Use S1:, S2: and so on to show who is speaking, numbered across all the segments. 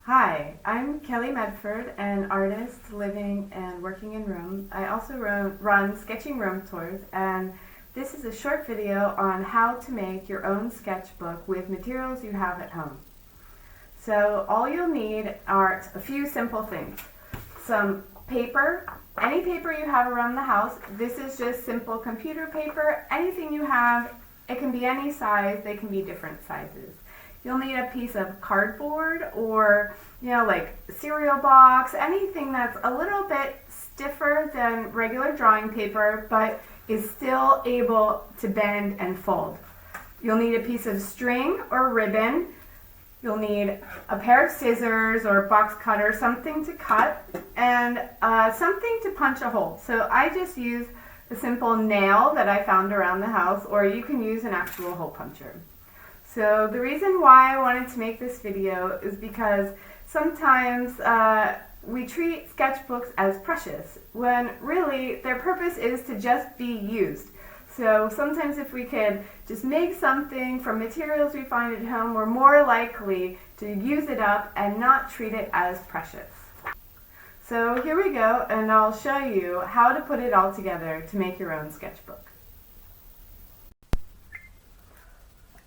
S1: Hi, I'm Kelly Medford, an artist living and working in Rome. I also run sketching room tours, and this is a short video on how to make your own sketchbook with materials you have at home. So all you'll need are a few simple things. Some paper, any paper you have around the house. This is just simple computer paper. Anything you have, it can be any size, they can be different sizes. You'll need a piece of cardboard or, like cereal box, anything that's a little bit stiffer than regular drawing paper, but is still able to bend and fold. You'll need a piece of string or ribbon. You'll need a pair of scissors or box cutter, something to cut, and something to punch a hole. So I just use a simple nail that I found around the house, or you can use an actual hole puncher. So the reason why I wanted to make this video is because sometimes we treat sketchbooks as precious, when really their purpose is to just be used. So sometimes if we could just make something from materials we find at home, we're more likely to use it up and not treat it as precious. So here we go, and I'll show you how to put it all together to make your own sketchbook.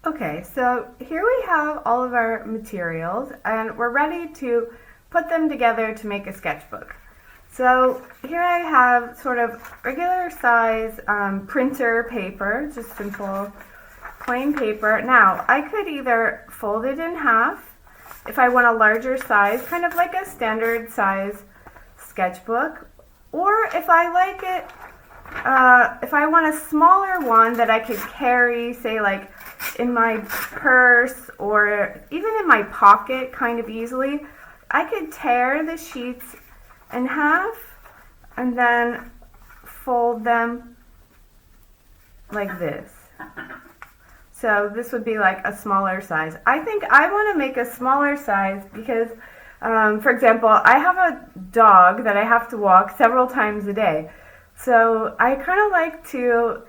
S1: Okay, so here we have all of our materials, and we're ready to put them together to make a sketchbook. So here I have sort of regular size printer paper, just simple plain paper. Now, I could either fold it in half if I want a larger size, kind of like a standard size sketchbook, or if I like it, if I want a smaller one that I could carry, say like in my purse or even in my pocket kind of easily, I could tear the sheets in half and then fold them like this. So this would be like a smaller size. I think I want to make a smaller size because, for example, I have a dog that I have to walk several times a day. So I kind of like to,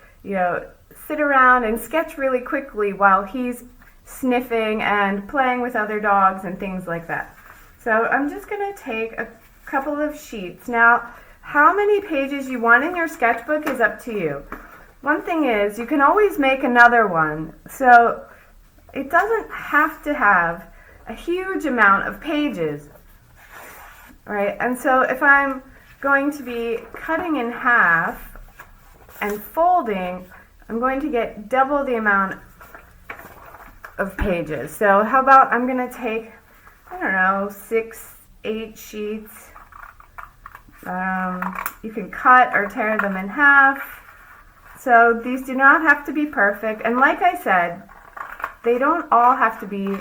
S1: sit around and sketch really quickly while he's sniffing and playing with other dogs and things like that. So I'm just going to take a couple of sheets. Now, how many pages you want in your sketchbook is up to you. One thing is, you can always make another one. So it doesn't have to have a huge amount of pages, right? And so if I'm going to be cutting in half and folding, I'm going to get double the amount of pages. So how about I'm going to take, 6, 8 sheets. You can cut or tear them in half. So these do not have to be perfect. And like I said, they don't all have to be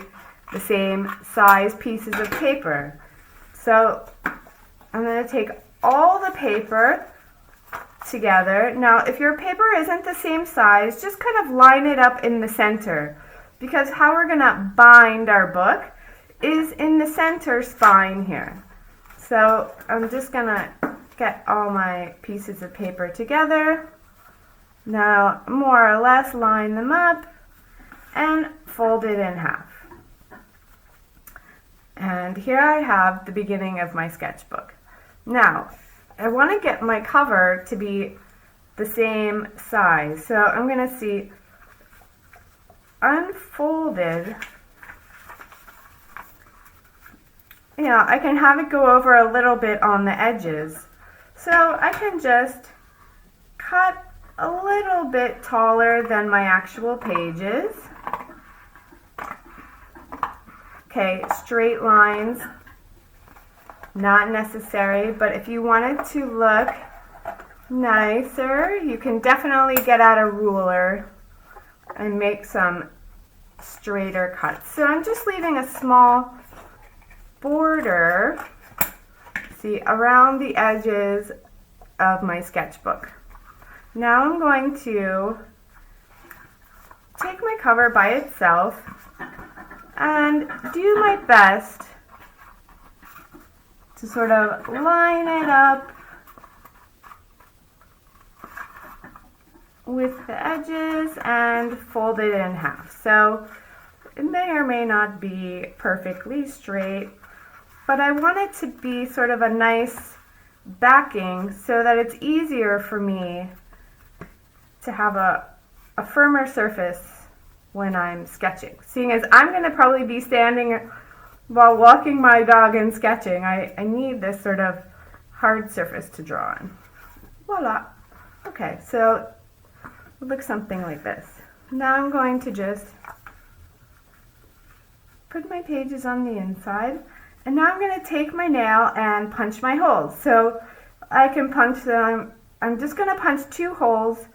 S1: the same size pieces of paper. So I'm going to take all the paper together. Now, if your paper isn't the same size, just kind of line it up in the center, because how we're going to bind our book is in the center spine here. So I'm just going to get all my pieces of paper together. Now, more or less line them up and fold it in half. And here I have the beginning of my sketchbook. Now, I want to get my cover to be the same size. So I'm going to see unfolded. I can have it go over a little bit on the edges. So I can just cut a little bit taller than my actual pages. Okay, straight lines, not necessary, but if you wanted to look nicer, you can definitely get out a ruler and make some straighter cuts. So I'm just leaving a small border, see, around the edges of my sketchbook. Now I'm going to take my cover by itself and do my best to sort of line it up with the edges and fold it in half. So it may or may not be perfectly straight, but I want it to be sort of a nice backing so that it's easier for me to have a firmer surface when I'm sketching. Seeing as I'm going to probably be standing while walking my dog and sketching, I need this sort of hard surface to draw on. Voila. Okay, so it looks something like this. Now I'm going to just put my pages on the inside, and now I'm going to take my nail and punch my holes. So I can punch them. I'm just going to punch 2 holes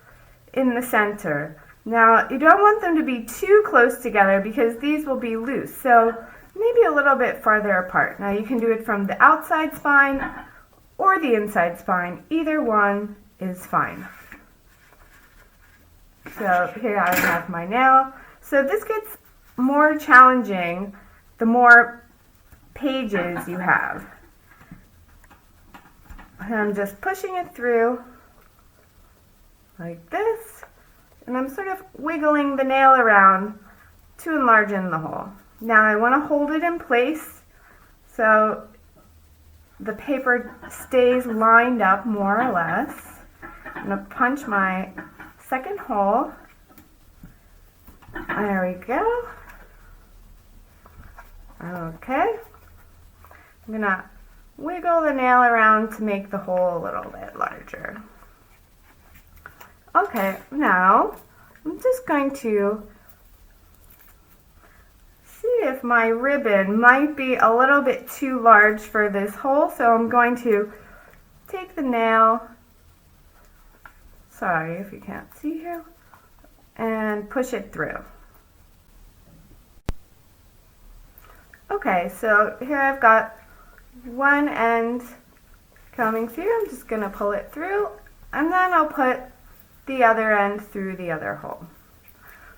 S1: in the center. Now you don't want them to be too close together because these will be loose, so maybe a little bit farther apart. Now you can do it from the outside spine or the inside spine. Either one is fine. So here I have my nail. So this gets more challenging the more pages you have. And I'm just pushing it through like this, and I'm sort of wiggling the nail around to enlarge in the hole. Now I want to hold it in place so the paper stays lined up more or less. I'm going to punch my second hole. There we go. Okay. I'm going to wiggle the nail around to make the hole a little bit larger. Okay, now I'm just going to see if my ribbon might be a little bit too large for this hole, so I'm going to take the nail, sorry if you can't see here, and push it through. Okay, so here I've got one end coming through. I'm just going to pull it through, and then I'll put the other end through the other hole.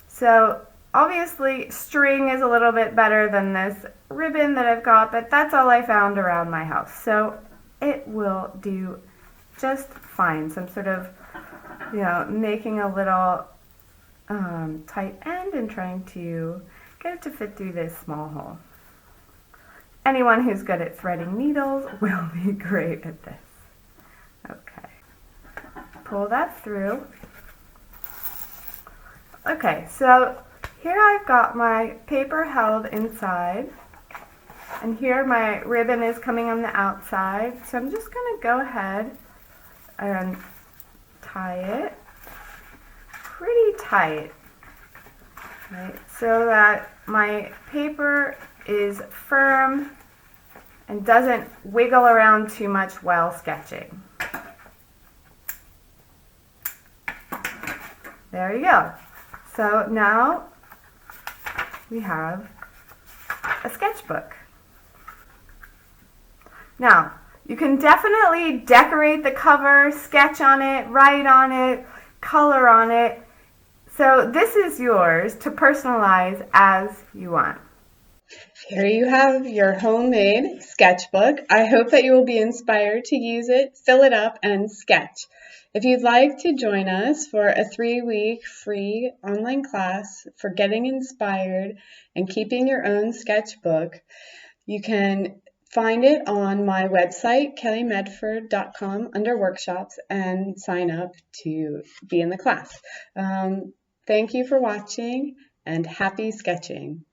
S1: So obviously string is a little bit better than this ribbon that I've got, but that's all I found around my house. So it will do just fine. So I'm sort of, making a little tight end and trying to get it to fit through this small hole. Anyone who's good at threading needles will be great at this. Okay. Pull that through. Okay, so here I've got my paper held inside, and here my ribbon is coming on the outside. So I'm just going to go ahead and tie it pretty tight, right, so that my paper is firm and doesn't wiggle around too much while sketching. There you go. So now we have a sketchbook. Now, you can definitely decorate the cover, sketch on it, write on it, color on it. So this is yours to personalize as you want. Here you have your homemade sketchbook. I hope that you will be inspired to use it, fill it up, and sketch. If you'd like to join us for a 3-week free online class for getting inspired and keeping your own sketchbook, you can find it on my website, kellymedford.com, under workshops, and sign up to be in the class. Thank you for watching, and happy sketching.